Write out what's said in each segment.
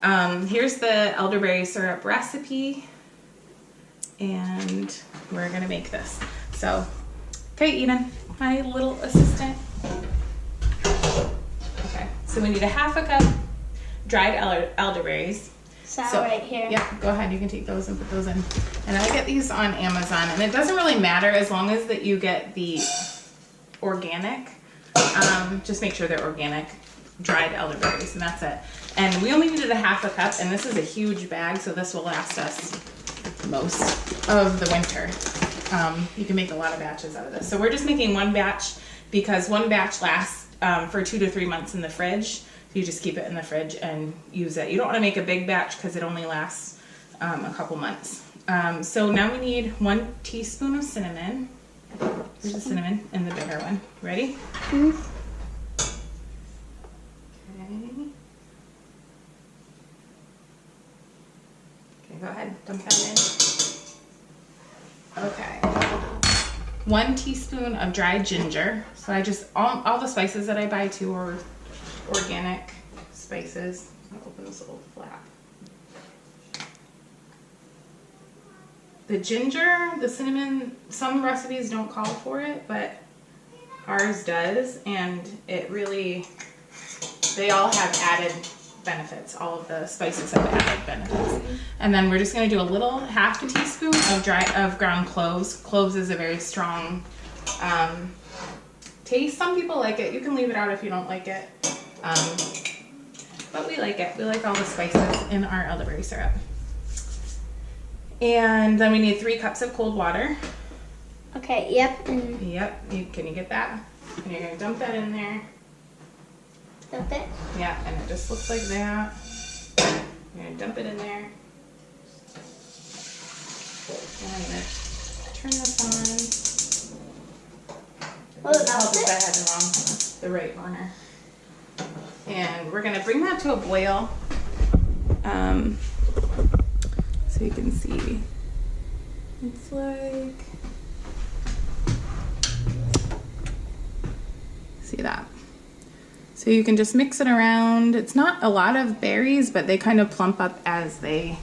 Here's the elderberry syrup recipe, and we're gonna make this. So, okay, Eden, my little assistant. Okay, so we need a half a cup dried elderberries. So right here. Yeah, go ahead, you can take those and put those in. And I get these on Amazon, and it doesn't really matter as long as that you get the organic. Just make sure they're organic dried elderberries, and that's it. And we only needed a half a cup, and this is a huge bag, so this will last us most of the winter. You can make a lot of batches out of this. So we're just making one batch because one batch lasts for 2 to 3 months in the fridge. So you just keep it in the fridge and use it. You don't want to make a big batch because it only lasts a couple months. So now we need 1 teaspoon of cinnamon. Here's the cinnamon and the bigger one. Ready? Mm-hmm. Okay, go ahead, dump that in. Okay. 1 teaspoon of dried ginger. So I just, all the spices that I buy too are organic spices. I'll open this little flap. The ginger, the cinnamon, some recipes don't call for it, but ours does, and it really, they all have added benefits. All of the spices have added benefits. And then we're just going to do a little half a teaspoon of ground cloves. Cloves is a very strong taste. Some people like it. You can leave it out if you don't like it. But we like it. We like all the spices in our elderberry syrup. And then we need 3 cups of cold water. Okay, yep. Yep. Can you get that? And you're going to dump that in there. Dump it? Yeah, and it just looks like that. You're going to dump it in there. And I'm going to turn this on. Oh, that's it? I had the right burner. And we're going to bring that to a boil. So you can see. It's like, see that? So you can just mix it around. It's not a lot of berries, but they kind of plump up as they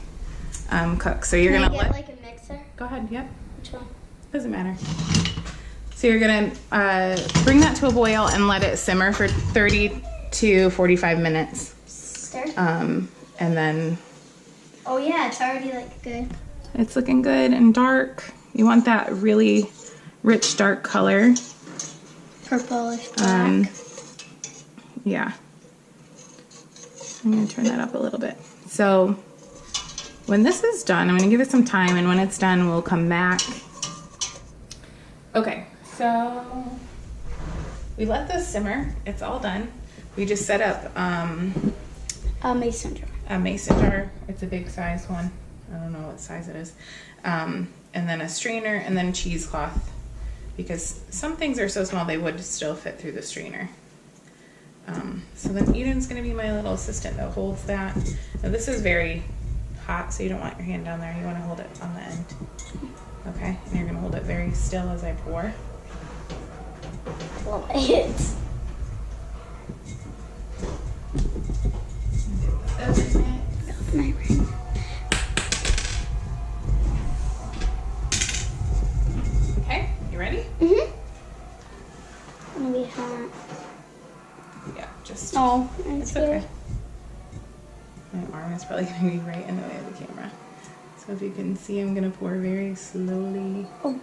cook. So you're Can gonna I get like a mixer? Go ahead. Yep. Which one? Doesn't matter. So you're gonna bring that to a boil and let it simmer for 30 to 45 minutes. Stir. And then. Oh yeah, it's already like good. It's looking good and dark. You want that really rich dark color. Purplish black. Yeah. I'm gonna turn that up a little bit. So when this is done, I'm gonna give it some time, and when it's done, we'll come back. Okay, so we let this simmer. It's all done. We just set up A mason jar. a mason jar. It's a big size one. I don't know what size it is. And then a strainer, and then cheesecloth, because some things are so small they would still fit through the strainer. So then Eden's going to be my little assistant that holds that. Now this is very hot, so you don't want your hand down there. You want to hold it on the end. Okay, and you're going to hold it very still as I pour. Well, my hands. My ring. Okay, you ready? Mhm. Gonna be hot. Yeah, just. Oh, I'm It's scared. okay. My arm is probably going to be right in the way of the camera. So if you can see, I'm going to pour very slowly. Oh.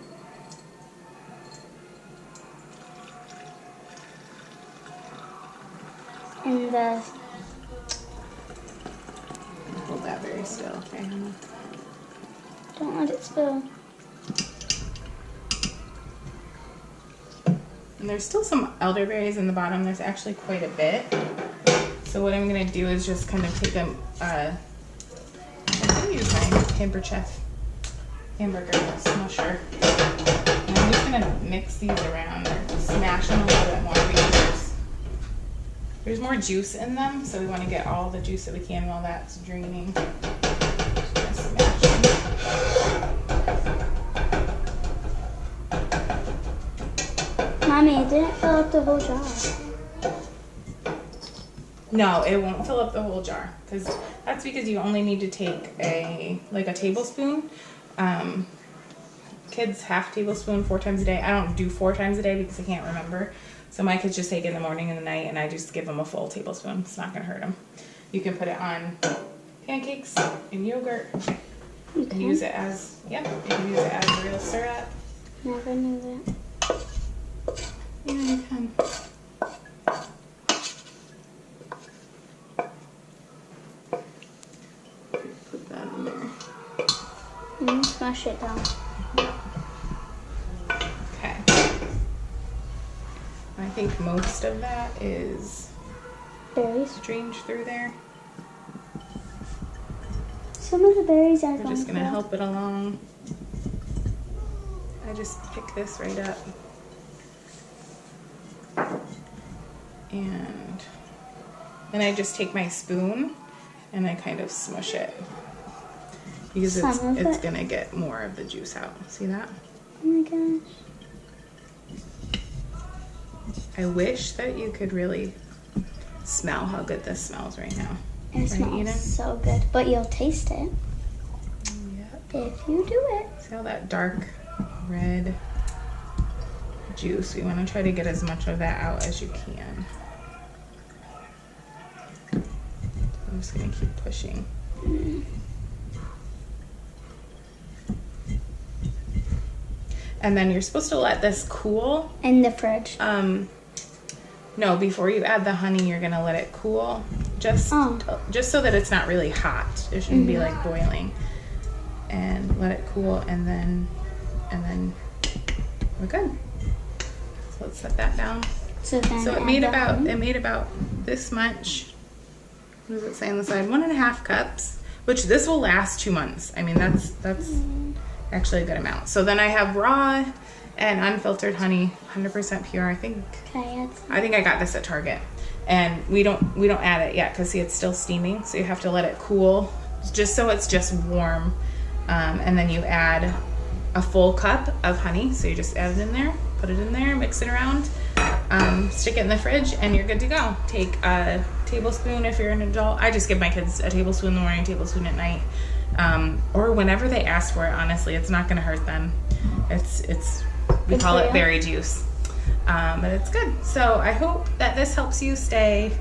And Hold that very still, okay? don't let it spill. And there's still some elderberries in the bottom. There's actually quite a bit. So what I'm going to do is just kind of take I'm going to use my hamburger smusher. And I'm just going to mix these around or smash them a little bit more because there's more juice in them. So we want to get all the juice that we can while that's draining. Just gonna smash them. Mommy, it didn't fill up the whole jar. No, it won't fill up the whole jar, because that's because you only need to take a tablespoon. Kids half tablespoon 4 times a day. I don't do 4 times a day because I can't remember. So my kids just take it in the morning and the night, and I just give them a full tablespoon. It's not gonna hurt them. You can put it on pancakes and yogurt. You can use it as you can use it as real syrup. Never knew that. Yeah, you can. Put that in there. Smash it down. Okay. I think most of that is Berries. drained through there. Some of the berries are We're just gonna help it along. I just pick this right up. And then I just take my spoon and I kind of smush it. Because it's gonna get more of the juice out. See that? Oh my gosh. I wish that you could really smell how good this smells right now. It smells so good, but you'll taste it. Yep. If you do it. See all that dark red juice? We want to try to get as much of that out as you can. I'm just going to keep pushing. And then you're supposed to let this cool. In the fridge. No, before you add the honey, you're going to let it cool. Just so that it's not really hot. It shouldn't be like boiling. And let it cool, and then we're good. So let's set that down. So it made about this much. What does it say on the side? 1.5 cups, which this will last 2 months. I mean, that's actually a good amount. So then I have raw and unfiltered honey, 100% pure. I think I got this at Target. And we don't add it yet because see, it's still steaming, so you have to let it cool just so it's just warm. And then you add a full cup of honey. So you just add it in there, put it in there, mix it around, stick it in the fridge, and you're good to go. Take a tablespoon if you're an adult. I just give my kids a tablespoon in the morning, tablespoon at night, or whenever they ask for it. Honestly, it's not going to hurt them. We call it berry juice, but it's good. So I hope that this helps you stay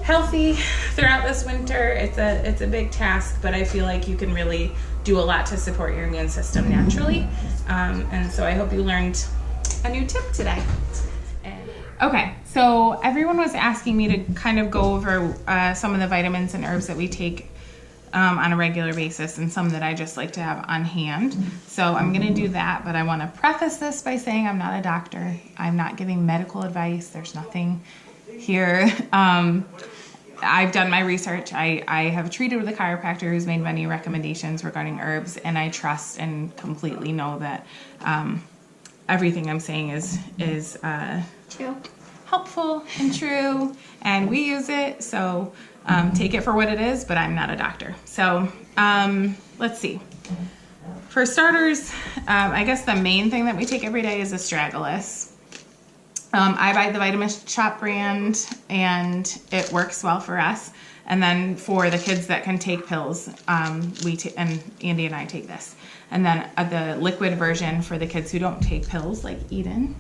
healthy throughout this winter. It's a big task, but I feel like you can really do a lot to support your immune system naturally. And so I hope you learned a new tip today. Okay, so everyone was asking me to kind of go over some of the vitamins and herbs that we take on a regular basis, and some that I just like to have on hand. So I'm gonna do that, but I wanna preface this by saying I'm not a doctor. I'm not giving medical advice. There's nothing here. I've done my research. I have treated with a chiropractor who's made many recommendations regarding herbs, and I trust and completely know that everything I'm saying is true, helpful and true, and we use it. So take it for what it is, but I'm not a doctor. So let's see. For starters, I guess the main thing that we take every day is astragalus. I buy the Vitamin Shop brand, and it works well for us. And then for the kids that can take pills, and Andy and I take this. And then the liquid version for the kids who don't take pills, like Eden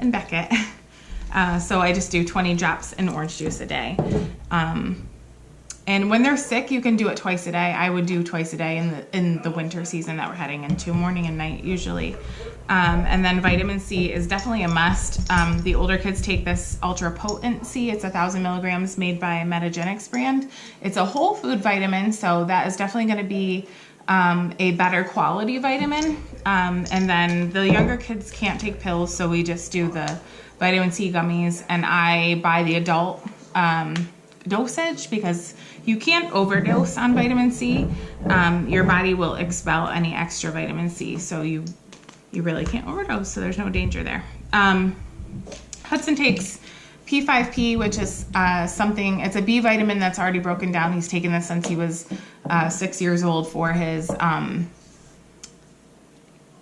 and Beckett. So I just do 20 drops in orange juice a day. And when they're sick, you can do it twice a day. I would do twice a day in the winter season that we're heading into, morning and night usually. And then vitamin C is definitely a must. The older kids take this ultra potent C. It's 1,000 milligrams, made by Metagenics brand. It's a whole food vitamin, so that is definitely going to be a better quality vitamin. And then the younger kids can't take pills, so we just do the vitamin C gummies, and I buy the adult dosage because you can't overdose on vitamin C. Your body will expel any extra vitamin C, so you really can't overdose, so there's no danger there. Hudson takes P5P, which is it's a B vitamin that's already broken down. He's taken this since he was 6 years old for his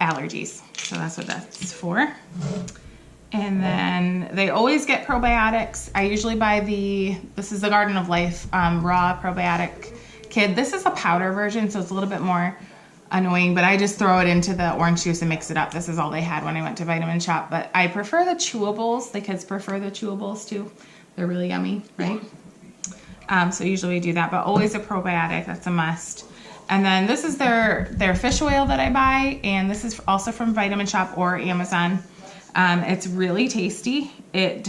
allergies. So that's what that's for. And then they always get probiotics. I usually buy this is the Garden of Life raw probiotic kid. This is a powder version, so it's a little bit more annoying, but I just throw it into the orange juice and mix it up. This is all they had when I went to Vitamin Shop, but I prefer the chewables. The kids prefer the chewables too. They're really yummy, right? So usually we do that, but always a probiotic. That's a must. And then this is their fish oil that I buy, and this is also from Vitamin Shop or Amazon. It's really tasty. It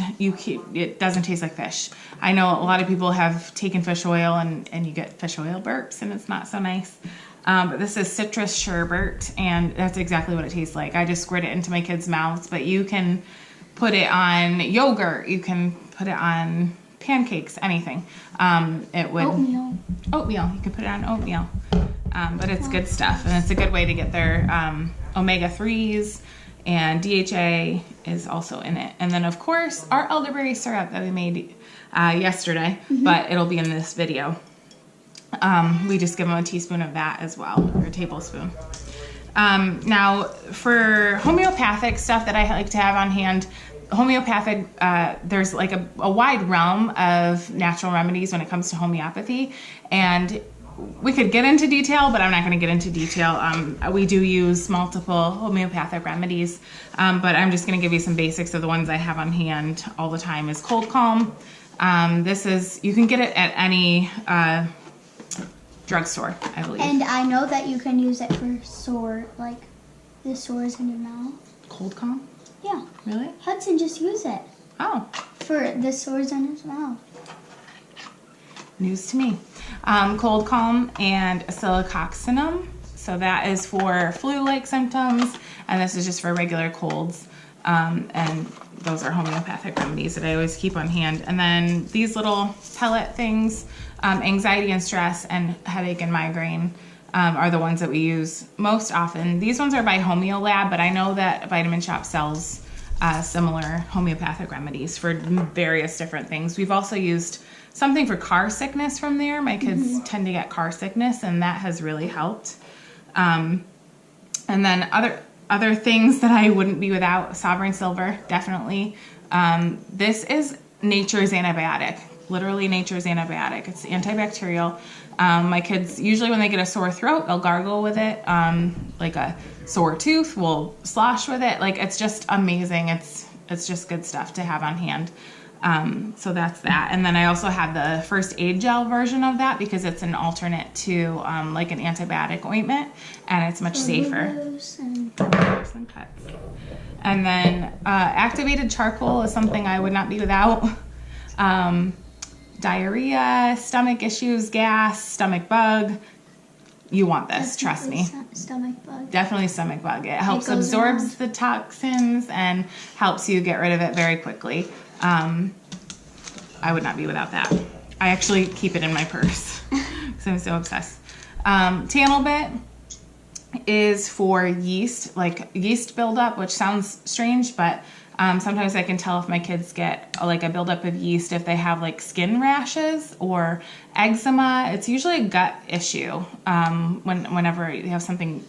doesn't taste like fish. I know a lot of people have taken fish oil and you get fish oil burps, and it's not so nice. But this is citrus sherbet, and that's exactly what it tastes like. I just squirt it into my kids' mouths, but you can put it on yogurt. You can put it on pancakes, anything. Oatmeal. You can put it on oatmeal. But it's good stuff, and it's a good way to get their omega-3s, and DHA is also in it. And then, of course, our elderberry syrup that we made yesterday, but it'll be in this video. We just give them a teaspoon of that as well, or a tablespoon. Now, for homeopathic stuff that I like to have on hand, homeopathic, there's like a wide realm of natural remedies when it comes to homeopathy, and we could get into detail, but I'm not going to get into detail. We do use multiple homeopathic remedies, but I'm just going to give you some basics of the ones I have on hand all the time. Is Cold Calm. You can get it at any drugstore, I believe. And I know that you can use it for the sores in your mouth. Cold Calm? Yeah. Really? Hudson just used it. Oh. For the sores in his mouth. News to me. Cold Calm and silicoccinum. So that is for flu-like symptoms, and this is just for regular colds. And those are homeopathic remedies that I always keep on hand. And then these little pellet things, anxiety and stress and headache and migraine, are the ones that we use most often. These ones are by Homeo Lab, but I know that Vitamin Shop sells similar homeopathic remedies for various different things. We've also used something for car sickness from there. My kids tend to get car sickness, and that has really helped. And then other things that I wouldn't be without, Sovereign Silver, definitely. This is nature's antibiotic, literally nature's antibiotic. It's antibacterial. My kids, usually when they get a sore throat, they'll gargle with it. Like a sore tooth, we'll slosh with it. Like, it's just amazing. It's just good stuff to have on hand. So that's that. And then I also have the first aid gel version of that because it's an alternate to like an antibiotic ointment, and it's much safer. And then activated charcoal is something I would not be without. Diarrhea, stomach issues, gas, stomach bug. You want this, trust me. Stomach bug. Definitely stomach bug. It helps absorbs the toxins and helps you get rid of it very quickly. I would not be without that. I actually keep it in my purse because I'm so obsessed. Tantalbit is for yeast, like yeast buildup, which sounds strange, but sometimes I can tell if my kids get like a buildup of yeast if they have like skin rashes or eczema. It's usually a gut issue whenever you have something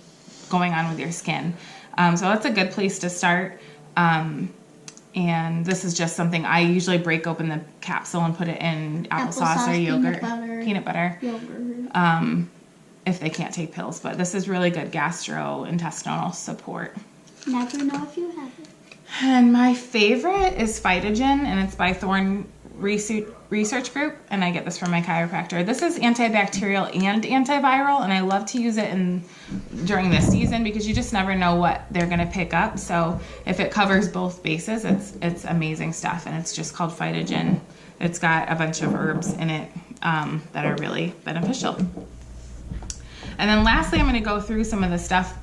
going on with your skin. So that's a good place to start. And this is just something I usually break open the capsule and put it in applesauce or yogurt, peanut butter, yogurt. If they can't take pills. But this is really good gastrointestinal support. Never know if you have it. And my favorite is Phytogen, and it's by Thorne Research Group, and I get this from my chiropractor. This is antibacterial and antiviral, and I love to use it during this season because you just never know what they're going to pick up. So if it covers both bases, it's amazing stuff, and it's just called Phytogen. It's got a bunch of herbs in it that are really beneficial. And then lastly, I'm going to go through some of the stuff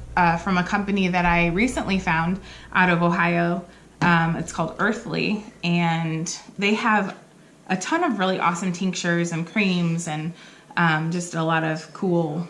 from a company that I recently found out of Ohio. It's called Earthly, and they have a ton of really awesome tinctures and creams and just a lot of cool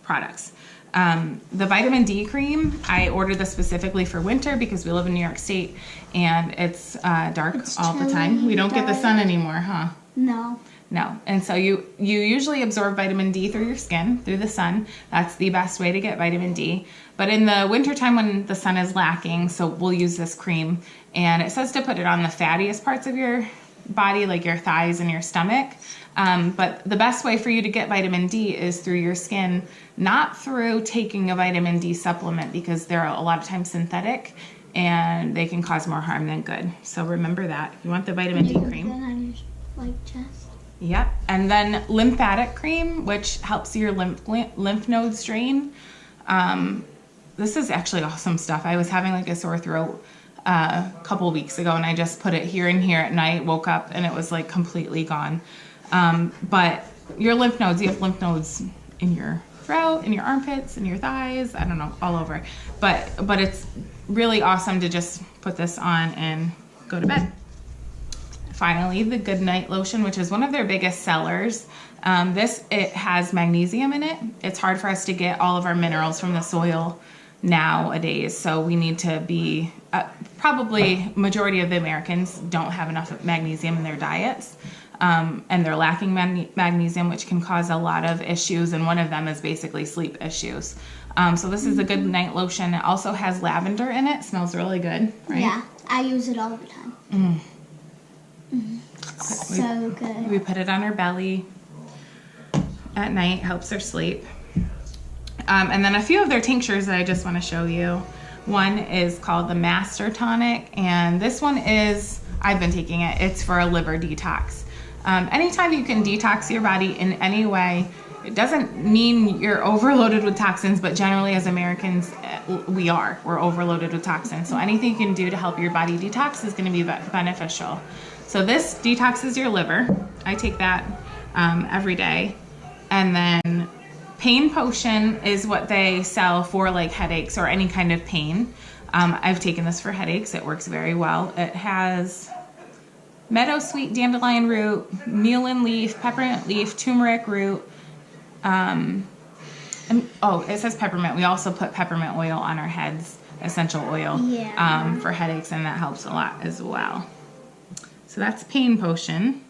products. The vitamin D cream, I ordered this specifically for winter because we live in New York State and it's dark all the time. We don't get the sun anymore, huh? No. No. And so you usually absorb vitamin D through your skin, through the sun. That's the best way to get vitamin D. But in the wintertime when the sun is lacking, so we'll use this cream. And it says to put it on the fattiest parts of your body, like your thighs and your stomach. But the best way for you to get vitamin D is through your skin, not through taking a vitamin D supplement, because they're a lot of times synthetic and they can cause more harm than good. So remember that. If you want the vitamin D cream. On your, chest. Yep. And then lymphatic cream, which helps your lymph nodes drain. This is actually awesome stuff. I was having like a sore throat a couple weeks ago, and I just put it here and here at night, woke up, and it was like completely gone. But your lymph nodes, you have lymph nodes in your throat, in your armpits, in your thighs, I don't know, all over. But it's really awesome to just put this on and go to bed. Finally, the Good Night lotion, which is one of their biggest sellers. It has magnesium in it. It's hard for us to get all of our minerals from the soil nowadays, so we need to be, probably majority of the Americans don't have enough magnesium in their diets, and they're lacking magnesium, which can cause a lot of issues, and one of them is basically sleep issues. So this is a Good Night lotion. It also has lavender in it. Smells really good, right? Yeah, I use it all the time. So good. We put it on her belly at night, helps her sleep. And then a few of their tinctures that I just want to show you. One is called the Master Tonic, and this one is, I've been taking it, it's for a liver detox. Anytime you can detox your body in any way, it doesn't mean you're overloaded with toxins, but generally as Americans, we're overloaded with toxins. So anything you can do to help your body detox is going to be beneficial. So this detoxes your liver. I take that every day. And then Pain Potion is what they sell for like headaches or any kind of pain. I've taken this for headaches. It works very well. It has meadowsweet, dandelion root, mullein leaf, peppermint leaf, turmeric root. It says peppermint. We also put peppermint oil on our heads, essential oil, for headaches, and that helps a lot as well. So that's Pain Potion.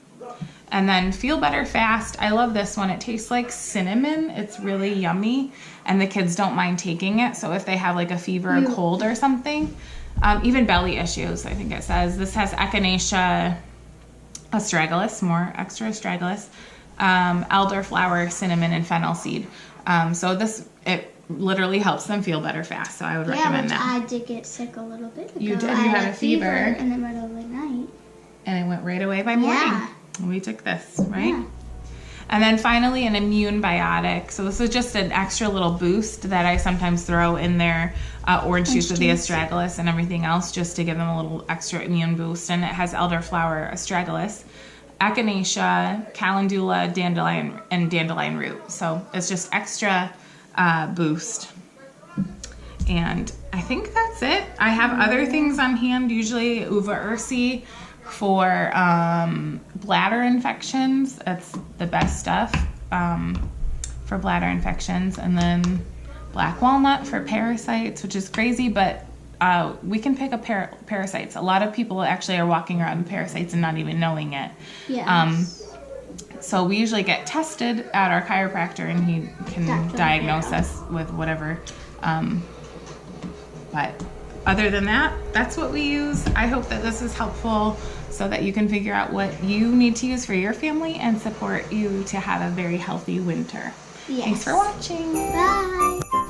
And then Feel Better Fast. I love this one. It tastes like cinnamon. It's really yummy, and the kids don't mind taking it. So if they have like a fever or cold or something, even belly issues, I think it says. This has Echinacea astragalus, more extra astragalus, elderflower, cinnamon, and fennel seed. So it literally helps them feel better fast. So I would recommend that. I did get sick a little bit ago. You did? You had a fever in the middle of the night. And it went right away by morning. Yeah. We took this, right? Yeah. And then finally an immune biotic. So this is just an extra little boost that I sometimes throw in their orange juice with the astragalus and everything else, just to give them a little extra immune boost. And it has elderflower, astragalus, echinacea, calendula, dandelion, and dandelion root. So it's just extra boost. And I think that's it. I have other things on hand, usually uva ursi for bladder infections. That's the best stuff for bladder infections. And then black walnut for parasites, which is crazy, but we can pick up parasites. A lot of people actually are walking around with parasites and not even knowing it. Yes. So we usually get tested at our chiropractor, and he can diagnose us with whatever. But other than that, that's what we use. I hope that this is helpful so that you can figure out what you need to use for your family and support you to have a very healthy winter. Yes. Thanks for watching. Bye.